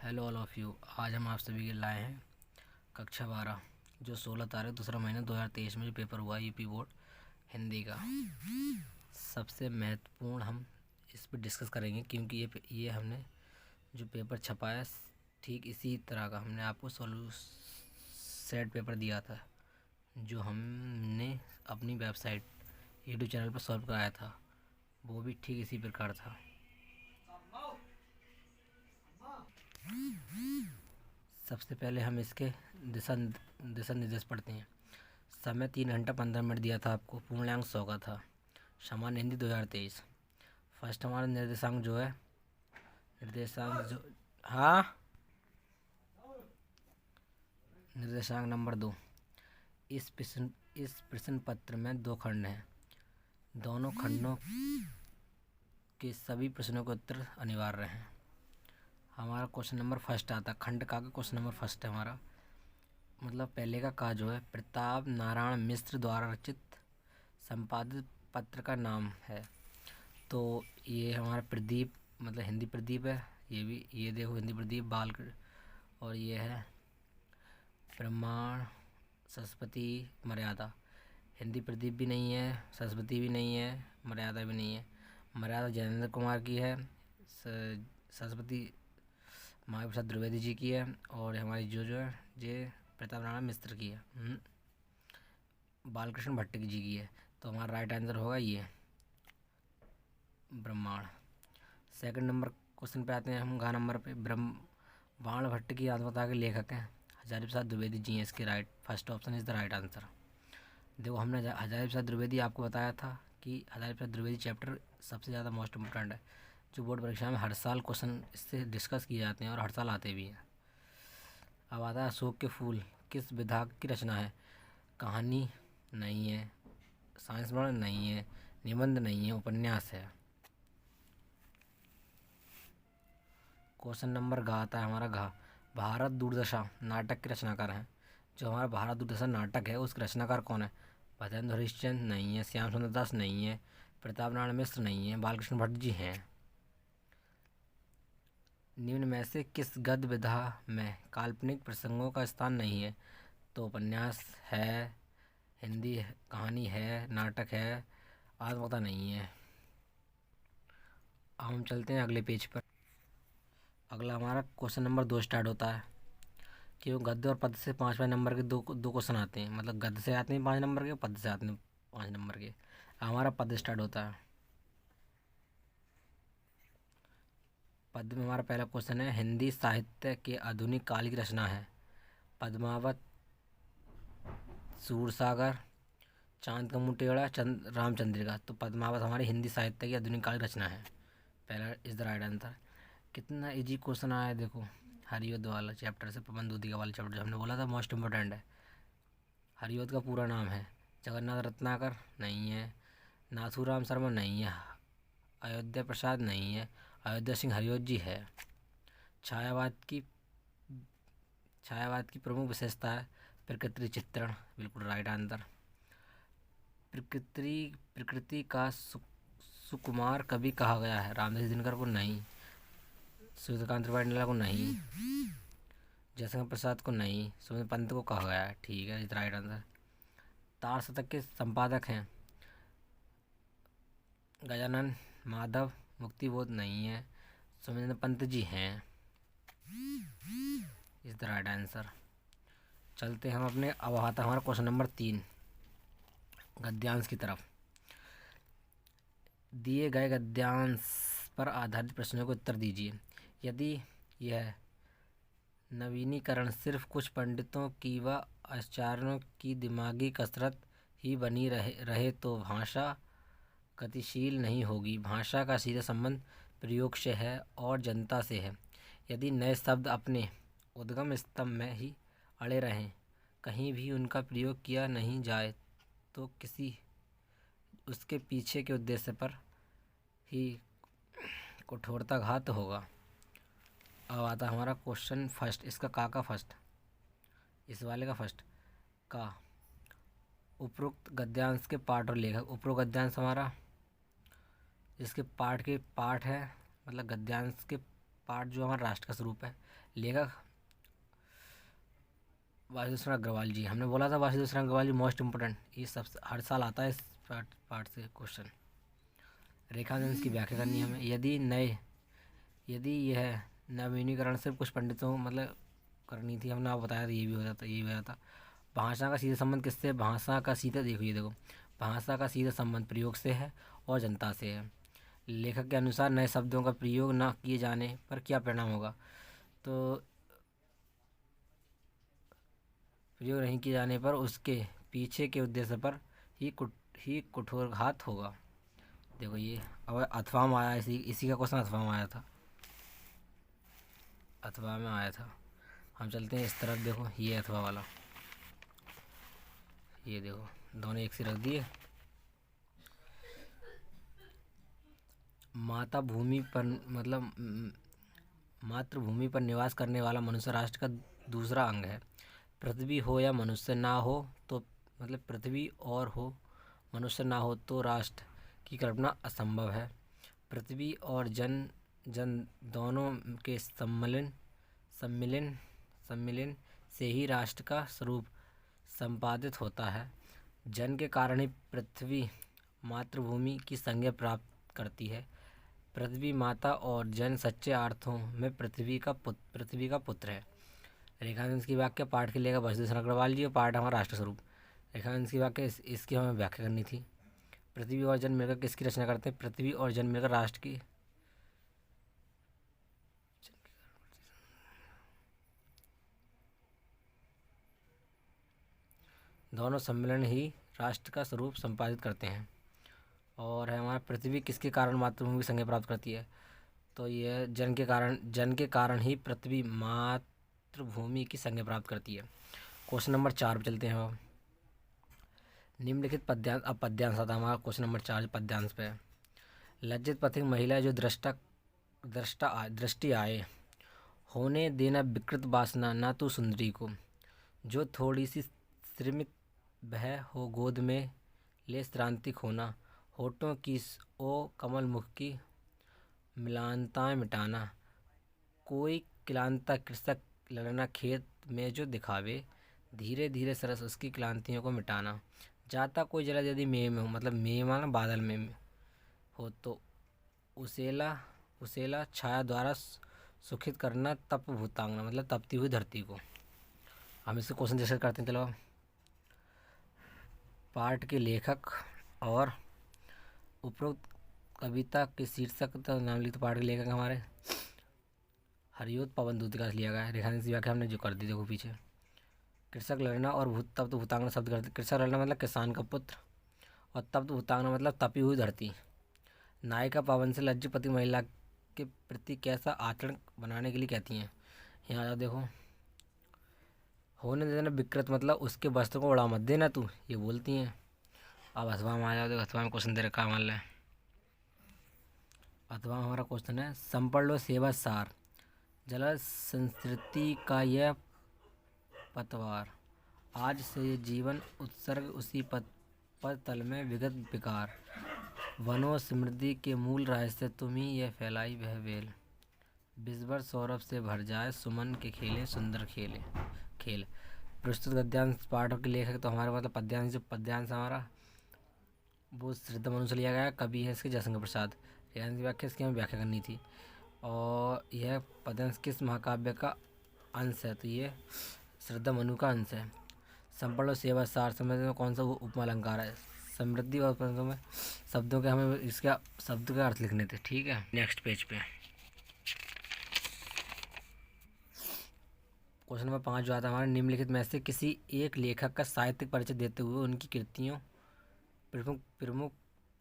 Hello all of you. आज हम आप सभी के लाए हैं कक्षा 12 जो 16 तारीख दूसरा महीना 2023 में जो पेपर हुआ यूपी बोर्ड हिंदी का। सबसे महत्वपूर्ण हम इस पर डिस्कस करेंगे क्योंकि ये हमने जो पेपर छपाया ठीक इसी तरह का हमने आपको सेट पेपर दिया था जो हमने अपनी वेबसाइट यूट्यूब चैनल पर सॉल्व कराया था, वो भी ठीक इसी प्रकार था। सबसे पहले हम इसके दिशा निर्देश पढ़ते हैं। समय 3 घंटा 15 मिनट दिया था आपको। पूर्णांक 100 का था। सामान्य हिंदी 2023। फर्स्ट हमारा निर्देशांक जो है निर्देशांक नंबर 2। इस प्रश्न पत्र में 2 खंड हैं। दोनों खंडों के सभी प्रश्नों के उत्तर अनिवार्य हैं। हमारा क्वेश्चन नंबर फर्स्ट आता है। खंड का क्वेश्चन नंबर फर्स्ट है हमारा, मतलब पहले का जो है प्रताप नारायण मिश्र द्वारा रचित संपादित पत्र का नाम है। तो ये हमारा प्रदीप, मतलब हिंदी प्रदीप है। ये देखो हिंदी प्रदीप बाल, और ये है प्रमाण सरस्वती मर्यादा। हिंदी प्रदीप भी नहीं है, सरस्वती भी नहीं है, मर्यादा भी नहीं है। मर्यादा जयेंद्र कुमार की है, सरस्वती महावीर प्रसाद द्विवेदी जी की है, और हमारी जो है ये प्रताप नारायण मिश्र की है, बालकृष्ण भट्ट जी की है। तो हमारा राइट आंसर होगा ये ब्रह्मांड। सेकंड नंबर क्वेश्चन पे आते हैं हम। गा नंबर पे ब्रह्मांड भट्ट की आत्मकथा के लेखक हैं हजारी प्रसाद द्विवेदी जी हैं। इसके right first option is the right answer. देखो हमने हजारी प्रसाद द्विवेदी आपको बताया था कि हजारी प्रसाद द्विवेदी चैप्टर सबसे ज़्यादा मोस्ट इम्पोर्टेंट है, जो बोर्ड परीक्षा में हर साल क्वेश्चन इससे डिस्कस किए जाते हैं और हर साल आते भी हैं। अब आता है अशोक के फूल किस विधा की रचना है। कहानी नहीं है, साइंस वर्णन नहीं है, निबंध नहीं है, उपन्यास है। क्वेश्चन नंबर घ आता है हमारा। घ भारत दूरदशा नाटक के रचनाकार हैं। जो हमारा भारत दूरदशा नाटक है उसके रचनाकार कौन है। भदेंद्र हरिश्चंद्र नहीं है, श्याम सुंदर दास नहीं है, प्रताप नारायण मिश्र नहीं है, बालकृष्ण भट्ट जी हैं। निम्न में से किस गद्य विधा में काल्पनिक प्रसंगों का स्थान नहीं है। तो उपन्यास है, हिंदी कहानी है, नाटक है, आत्मकथा नहीं है। अब हम चलते हैं अगले पेज पर। अगला हमारा क्वेश्चन नंबर 2 स्टार्ट होता है। क्यों गद्य और पद्य से 5 नंबर के दो क्वेश्चन आते हैं, मतलब गद्य से आते हैं 5 नंबर के, पद्य से आते हैं 5 नंबर के। हमारा पद्य स्टार्ट होता है। पद्य में हमारा पहला क्वेश्चन है हिंदी साहित्य के आधुनिक काल की रचना है। पद्मावत, सूरसागर, चांद का मुंह टेढ़ा, रामचंद्रिका। तो पद्मावत हमारी हिंदी साहित्य की आधुनिक काल की रचना है। पहला इज द राइट आंसर। कितना इजी क्वेश्चन आया है देखो। हरियोध वाला चैप्टर से, प्रबंध उदिका वाला चैप्टर जो हमने बोला था मोस्ट इम्पोर्टेंट है। हरियोध का पूरा नाम है जगन्नाथ रत्नाकर नहीं है, नाथूराम शर्मा नहीं है, अयोध्या प्रसाद नहीं है, अयोध्या सिंह हरियोध जी है। छायावाद की प्रमुख विशेषता है प्रकृति चित्रण, बिल्कुल राइट आंसर। प्रकृति का सुकुमार कवि कहा गया है। रामदास दिनकर को नहीं, सूर्यकांत त्रिपाठी को नहीं, जयशंकर प्रसाद को नहीं, सुमित पंत को कहा गया है। ठीक है, राइट आंसर। तार शतक के संपादक हैं गजानन माधव, मुक्तिबोध नहीं है, सुमित पंत जी हैं। इस द राइट आंसर। चलते हम अपने, अब आता हमारा क्वेश्चन नंबर 3 गद्यांश की तरफ। दिए गए गद्यांश पर आधारित प्रश्नों के उत्तर दीजिए। यदि यह नवीनीकरण सिर्फ कुछ पंडितों की व आचार्यों की दिमागी कसरत ही बनी रहे तो भाषा गतिशील नहीं होगी। भाषा का सीधा संबंध प्रयोग से है और जनता से है। यदि नए शब्द अपने उद्गम स्तंभ में ही अड़े रहें, कहीं भी उनका प्रयोग किया नहीं जाए, तो किसी उसके पीछे के उद्देश्य पर ही कठोरताघात होगा। अब आता हमारा क्वेश्चन फर्स्ट, इसका का फर्स्ट, इस वाले का फर्स्ट का उपरोक्त गद्यांश के पाठ और लेखक। उपरोक्त गद्यांश हमारा जिसके पाठ है, मतलब गद्यांश के पाठ जो हमारा राष्ट्र का स्वरूप है। लेखक वासुदेव शरण अग्रवाल जी। हमने बोला था वासुदेव शरण अग्रवाल जी मोस्ट इम्पोर्टेंट, ये सब हर साल आता है इस पाठ से क्वेश्चन। रेखांश की व्याख्या करनी है हमें। यदि यह नवीनीकरण सिर्फ कुछ पंडितों मतलब करनी थी, हमने आपको बताया था ये भी हो जाता, यही हो जाता। भाषा का सीधा संबंध किससे? भाषा का सीधा देखो भाषा का सीधा संबंध प्रयोग से है और जनता से है। लेखक के अनुसार नए शब्दों का प्रयोग न किए जाने पर क्या परिणाम होगा? तो प्रयोग नहीं किए जाने पर उसके पीछे के उद्देश्य पर ही कुठारघात होगा। देखो ये अब अथवा में आया, इसी का क्वेश्चन अथवा में आया था, अथवा में आया था। हम चलते हैं इस तरफ, देखो ये अथवा वाला, ये देखो दोनों एक से रख दिए। मातृभूमि पर मतलब मातृभूमि पर निवास करने वाला मनुष्य राष्ट्र का दूसरा अंग है। पृथ्वी हो या मनुष्य ना हो तो मतलब पृथ्वी और हो मनुष्य ना हो तो राष्ट्र की कल्पना असंभव है। पृथ्वी और जन दोनों के सम्मिलन से ही राष्ट्र का स्वरूप संपादित होता है। जन के कारण ही पृथ्वी मातृभूमि की संज्ञा प्राप्त करती है। पृथ्वी माता और जन सच्चे अर्थों में पृथ्वी का पुत्र है। रेखांश की वाक्य पाठ के लेकर वासुदेव शरण अग्रवाल जी और पाठ हमारा राष्ट्र स्वरूप। रेखांश की वाक्य इसकी हमें व्याख्या करनी थी। पृथ्वी और जन मिलकर किसकी रचना करते हैं? पृथ्वी और जन मिलकर राष्ट्र की दोनों सम्मेलन ही राष्ट्र का स्वरूप संपादित करते हैं। और है हमारा पृथ्वी किसके कारण मातृभूमि की संज्ञा प्राप्त करती है? तो यह जन के कारण ही पृथ्वी मातृभूमि की संज्ञा प्राप्त करती है। क्वेश्चन नंबर 4 पर चलते हैं अब। निम्नलिखित पद्यांश, अब पद्यांश आता है हमारा क्वेश्चन नंबर 4 पद्यांश पे। लज्जित पथिक महिला जो दृष्टि आए, होने देना विकृत वासना ना तू सुंदरी को, जो थोड़ी सी श्रीमित वह हो गोद में ले श्रांति खोना, होठों की ओ कमल मुख की मिलानताएं मिटाना, कोई क्लांता कृषक ललना खेत में जो दिखावे, धीरे धीरे सरस उसकी क्लांतियों को मिटाना, जाता कोई जला यदि मे में हो मतलब मे माना बादल में हो तो उसेला छाया द्वारा सुखित करना, तप भूतांगना मतलब तपती हुई धरती को। हम इससे क्वेश्चन डिस्कस करते हैं। चलो पाठ के लेखक और उपरोक्त कविता के शीर्षक तो नाम लिखते। पाठ के लेखक हमारे हरियोत पवन दूत का लिया गया है। रेखांश की व्याख्या हमने जो कर दी देखो पीछे। कृषक लड़ना और तप्त भूतांगना शब्द करते। कृषक लड़ना मतलब किसान का पुत्र और तप्त भूतांगना मतलब तपी हुई धरती। नायिका पावन से लज्जित पति महिला के प्रति कैसा आचरण बनाने के लिए कहती हैं। यहाँ आ जाओ देखो। होने देना विकृत मतलब उसके वस्त्र को उड़ा मत देना तू, ये बोलती हैं। अब अथवा में आ जाओ देखो। अथवा में क्वेश्चन दे रखा है मान लें। अथवा हमारा क्वेश्चन है संपढ़ लो सेवा सार, जल संस्कृति का यह पतवार, आज से जीवन उत्सर्ग उसी पद तल में विगत विकार, वनो समृद्धि के मूल रहस्य तुम ही यह फैलाई वह वेल, विश्वर सौरभ से भर जाए सुमन के खेले सुंदर खेल। प्रस्तुत गद्यांश पाठ के लेखक तो हमारे मतलब पद्यांश, जो पद्यांश हमारा वो श्रद्धा मनु से लिया गया। कवि है इसके जयशंकर प्रसाद। रेखांश की व्याख्या इसकी हमें व्याख्या करनी थी। और यह पद्यांश किस महाकाव्य का अंश है? तो ये श्रद्धा मनु का अंश है। संपर्ण सेवा सार समझ में कौन सा वो उपमा अलंकार है? समृद्धि और में शब्दों के हमें इसका शब्द के अर्थ लिखने थे। ठीक है, नेक्स्ट पेज पे क्वेश्चन नंबर 5 जो आता है हमारे, निम्नलिखित में से किसी एक लेखक का साहित्यिक परिचय देते हुए उनकी प्रमुख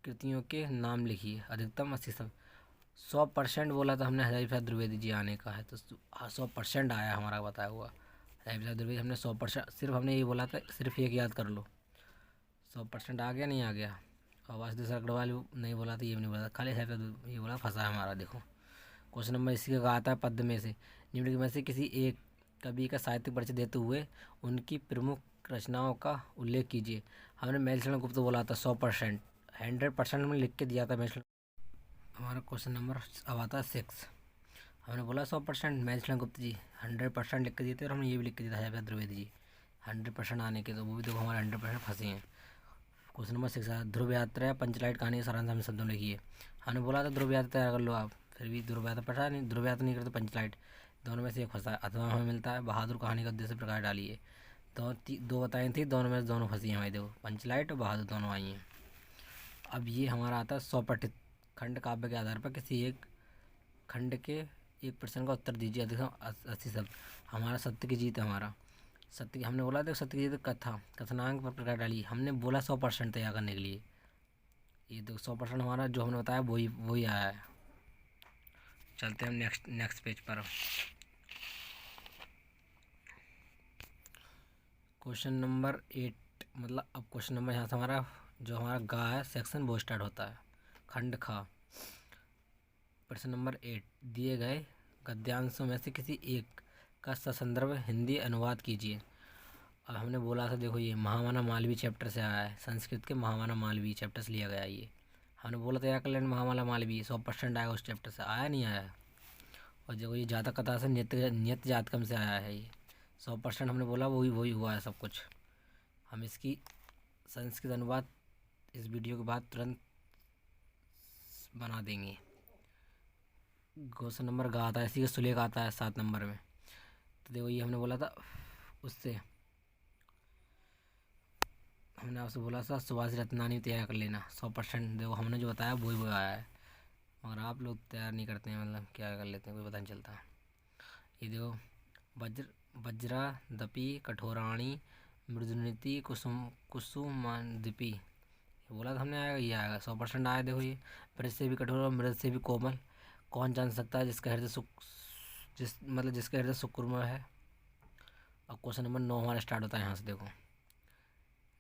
कृतियों के नाम लिखिए। अधिकतम 100% बोला था हमने हजारी प्रसाद द्विवेदी जी आने का है, तो 100% आया हमारा बताया हुआ हजारी प्रसाद द्विवेदी। हमने 100% सिर्फ हमने ये बोला था, सिर्फ एक याद कर लो। 100% आ गया नहीं आ गया? और वासुदेव शरण अग्रवाल नहीं बोला था, ये भी नहीं बोला था, खाली हजारी ये बोला, फंसा है हमारा। देखो क्वेश्चन नंबर इसी का आता है पद्य में से निम्नलिखित में से किसी एक कवि का साहित्यिक परिचय देते हुए उनकी प्रमुख रचनाओं का उल्लेख कीजिए। हमने मैथिलीशरण गुप्त बोला था 100%, 100% में लिख के दिया था मैथिलीशरण। हमारा क्वेश्चन नंबर अब आता है 6। हमने बोला 100%, महेश गुप्त जी 100% लिख के दिए थे, और हमने ये भी लिख के दिया था जयप्रकाश द्विवेदी जी 100% आने के, तो वो भी देखो हमारे 100% फंसे हैं। क्वेश्चन नंबर 6 है, ध्रुव यात्रा पंचलाइट कहानी का सारांश हमने शब्दों में लिखिए। हमने बोला था ध्रुव यात्रा तैयार कर लो आप, फिर भी ध्रुव यात्रा पढ़ा नहीं, ध्रुव यात्रा नहीं करते पंचलाइट, दोनों में से एक फंसा है। अथवा हमें मिलता है बहादुर कहानी का उद्देश्य प्रकाश डालिए। दो बताई थी, दोनों में से दोनों फंसी हैं हमारी, देखो पंचलाइट और बहादुर दोनों आई हैं। अब ये हमारा आता है 100 पठित खंड काव्य के आधार पर किसी एक खंड के एक प्रश्न का उत्तर दीजिए, अधिकतम 80 शब्द। हमारा सत्य की जीत है, हमारा सत्य की, हमने बोला था सत्य की जीत कथा कथनांक पर प्रकाश डालिए, हमने बोला 100% तैयार करने के लिए। ये तो 100% हमारा जो हमने बताया वही वही आया है। चलते हैं हम नेक्स्ट पेज पर। क्वेश्चन नंबर 8, मतलब अब क्वेश्चन नंबर यहाँ से हमारा जो हमारा गा है सेक्शन वो स्टार्ट होता है, खंड खा। प्रश्न नंबर 8, दिए गए गद्यांशों में से किसी एक का ससंदर्भ हिंदी अनुवाद कीजिए। अब हमने बोला था देखो ये महामना मालवीय चैप्टर से आया है, संस्कृत के महामना मालवीय चैप्टर से लिया गया ये। हमने बोला था कल्याण महामना मालवीय 100% आएगा उस चैप्टर से, आया नहीं आया। और देखो ये जातक कथा से नित्य जातकम से आया है ये 100% हमने बोला वही वही हुआ है सब कुछ। हम इसकी संस्कृत अनुवाद इस वीडियो के बाद तुरंत बना देंगे। क्वेश्चन नंबर गा आता है, इसी का सुलेख आता है 7 नंबर में। तो देखो ये हमने बोला था उससे, हमने आपसे बोला था सुभाष रत्नानी तैयार कर लेना 100%, देखो हमने जो बताया वही वो आया है, मगर आप लोग तैयार नहीं करते हैं, मतलब क्या कर लेते हैं कोई पता नहीं चलता। ये देखो वज्रा दपी कठोराणी मृदुनीति कुसुमादीपी, बोला था हमने आएगा, ये आएगा 100% आया। देखो ये ब्रज से भी कठोर और मृद से भी कोमल, कौन जान सकता है जिसका हृदय जिसका हृदय सुकुमार है। अब क्वेश्चन नंबर 9 हमारा स्टार्ट होता है यहाँ से, देखो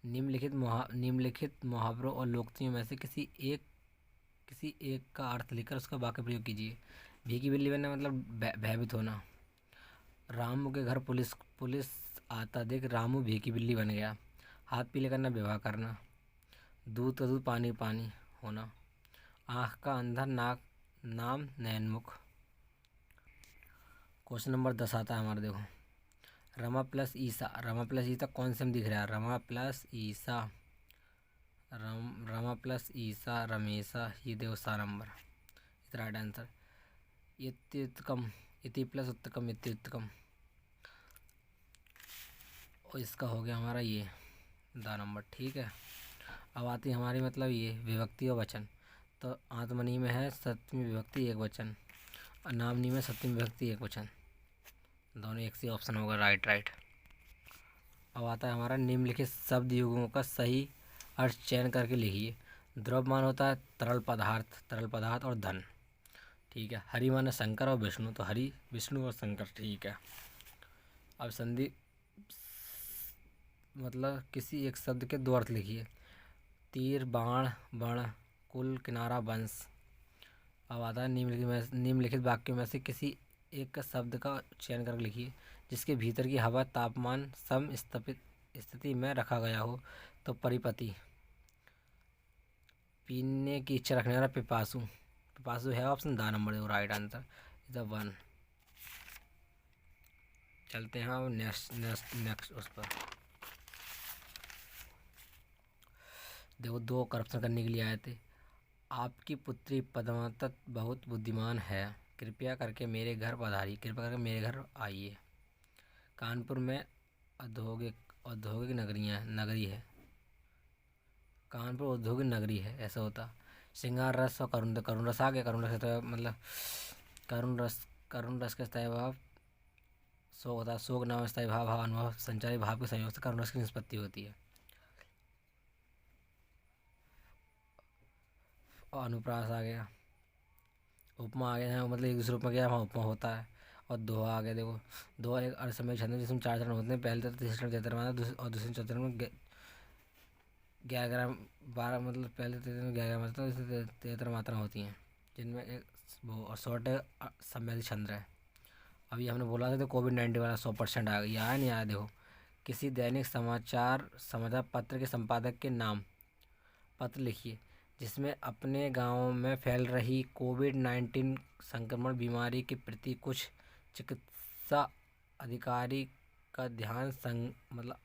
निम्नलिखित मुहावरों और लोकोक्तियों में से किसी एक का अर्थ लिखकर उसका वाक्य प्रयोग कीजिए। भीगी बिल्ली बनना मतलब भयभीत होना। रामू के घर पुलिस आता देख रामू भीगी बिल्ली बन गया। हाथ पीले करना विवाह करना। दूध का दूध पानी पानी होना। आँख का अंधा नाम नयनमुख। क्वेश्चन नंबर 10 आता है हमारा, देखो रमा प्लस ईसा कौन से में दिख रहा है, रमा प्लस ईसा रमेशा, ये देखो 7 नंबर राइट आंसर। इत्युत्तम इति प्लस उत्तकम इत्युत्तकम, और इसका हो गया हमारा ये 2 नंबर, ठीक है। अब आती है हमारी मतलब ये विभक्ति और वचन। तो आत्मनी में है सप्तमी विभक्ति एक वचन, और नामनी में सप्तमी विभक्ति एक वचन, दोनों एक से ऑप्शन होगा राइट। अब आता है हमारा निम्नलिखित शब्द युगों का सही अर्थ चयन करके लिखिए। द्रव्यमान होता है तरल पदार्थ और धन, ठीक है। हरि माने शंकर और विष्णु, तो हरि विष्णु और शंकर, ठीक है। अब संधि मतलब किसी एक शब्द के 2 अर्थ लिखिए। तीर बाण बण कुल किनारा वंश। अब आता है निम्नलिखित वाक्यों में से किसी एक का शब्द का चयन करके लिखिए जिसके भीतर की हवा तापमान सम स्थिति में रखा गया हो। तो परिपति, पीने की इच्छा रखने वाला पिपासु है option 2 number, right answer is the 1। चलते हैं अब नेक्स्ट उस पर। देखो 2 करप्शन करने के लिए आए थे। आपकी पुत्री पद्मावती बहुत बुद्धिमान है, कृपया करके मेरे घर आइए। कानपुर में औद्योगिक नगरी है, कानपुर औद्योगिक नगरी है, ऐसा होता। श्रृंगार रस और करुण रस आ गया। करुण रस तो मतलब करुण रस का स्थायी भाव शोक होता है, शोक नाम स्थायी भाव अनुभव संचारी भाव के संयोग से करुण रस की निष्पत्ति होती है। और अनुप्रास आ गया, उपमा आ गया है, मतलब एक दूसरे रूप में गया वहाँ उपमा होता है। और दोहा आ गया, देखो दोहा एक अर्धसमय छंद है जिसमें 4 चरण होते हैं, पहले तीसरे चरण 73 मात्रा और दूसरे चरण में 11 12, मतलब पहले 11 मात्रा 73 मात्रा होती हैं, जिनमें एक वो और शॉर्ट सम्मिलित छंद है। अभी हमने बोला था तो कोविड-19 वाला 100% आ गया, आया नहीं आया। देखो किसी दैनिक समाचार पत्र के संपादक के नाम पत्र लिखिए जिसमें अपने गाँव में फैल रही कोविड-19 संक्रमण बीमारी के प्रति कुछ चिकित्सा अधिकारी का ध्यान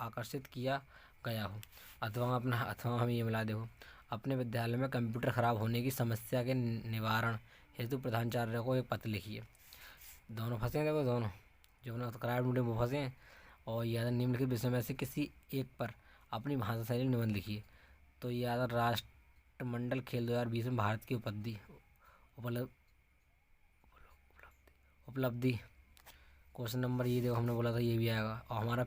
आकर्षित किया गया हो। अथवा हम ये मिला दे हो। अपने विद्यालय में कंप्यूटर खराब होने की समस्या के निवारण हेतु प्रधानाचार्य को एक पत्र लिखिए। दोनों फंसे हैं, देखो दोनों जो ना करार ढूंढे वो फंसे हैं। और या निम्नलिखित विषय में से किसी एक पर अपनी भाषा शैली निबंध लिखिए। तो या राष्ट्रमंडल खेल 2020 में भारत की उपलब्धि क्वेश्चन नंबर ये देखो, हमने बोला था ये भी आएगा। और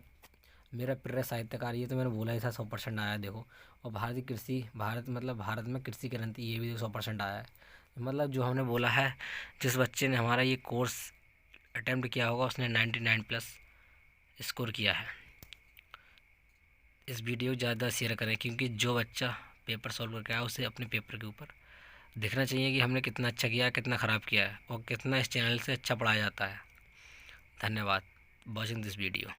मेरा प्रिय साहित्यकार, ये तो मैंने बोला ही था 100% आया देखो। और भारत में कृषि क्रांति, ये भी 100% आया है। मतलब जो हमने बोला है, जिस बच्चे ने हमारा ये कोर्स अटेम्प्ट किया होगा उसने 99+ स्कोर किया है। इस वीडियो को ज़्यादा शेयर करें, क्योंकि जो बच्चा पेपर सॉल्व करके आया उसे अपने पेपर के ऊपर दिखना चाहिए कि हमने कितना अच्छा किया है, कितना ख़राब किया है और कितना इस चैनल से अच्छा पढ़ाया जाता है। धन्यवाद वॉचिंग दिस वीडियो।